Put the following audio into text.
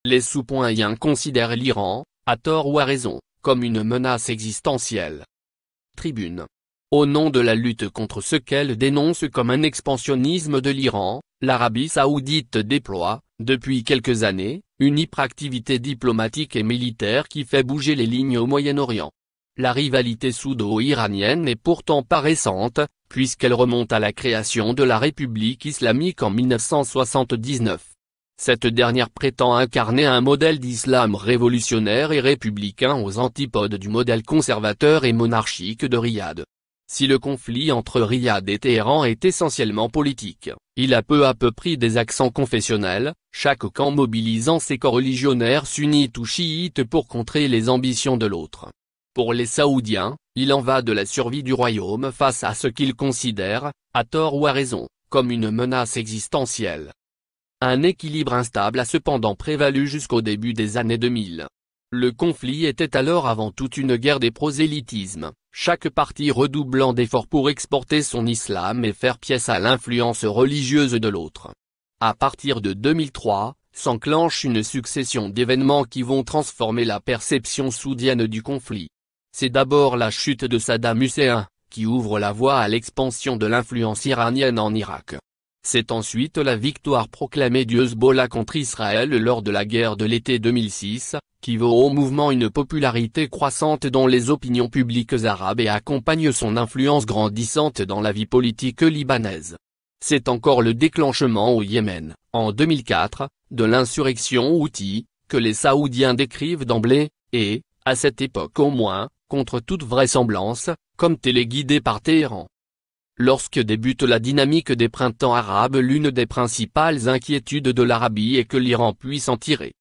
Les Soupouïens considèrent l'Iran, à tort ou à raison, comme une menace existentielle. Tribune. Au nom de la lutte contre ce qu'elle dénonce comme un expansionnisme de l'Iran, l'Arabie saoudite déploie, depuis quelques années, une hyperactivité diplomatique et militaire qui fait bouger les lignes au Moyen-Orient. La rivalité saoudo-iranienne n'est pourtant pas récente, puisqu'elle remonte à la création de la République islamique en 1979. Cette dernière prétend incarner un modèle d'islam révolutionnaire et républicain aux antipodes du modèle conservateur et monarchique de Riyad. Si le conflit entre Riyad et Téhéran est essentiellement politique, il a peu à peu pris des accents confessionnels, chaque camp mobilisant ses coreligionnaires sunnites ou chiites pour contrer les ambitions de l'autre. Pour les Saoudiens, il en va de la survie du royaume face à ce qu'ils considèrent, à tort ou à raison, comme une menace existentielle. Un équilibre instable a cependant prévalu jusqu'au début des années 2000. Le conflit était alors avant tout une guerre des prosélytismes, chaque parti redoublant d'efforts pour exporter son islam et faire pièce à l'influence religieuse de l'autre. À partir de 2003, s'enclenche une succession d'événements qui vont transformer la perception saoudienne du conflit. C'est d'abord la chute de Saddam Hussein, qui ouvre la voie à l'expansion de l'influence iranienne en Irak. C'est ensuite la victoire proclamée du Hezbollah contre Israël lors de la guerre de l'été 2006, qui vaut au mouvement une popularité croissante dans les opinions publiques arabes et accompagne son influence grandissante dans la vie politique libanaise. C'est encore le déclenchement au Yémen, en 2004, de l'insurrection Houthi, que les Saoudiens décrivent d'emblée, et, à cette époque au moins, contre toute vraisemblance, comme téléguidée par Téhéran. Lorsque débute la dynamique des printemps arabes, l'une des principales inquiétudes de l'Arabie est que l'Iran puisse en tirer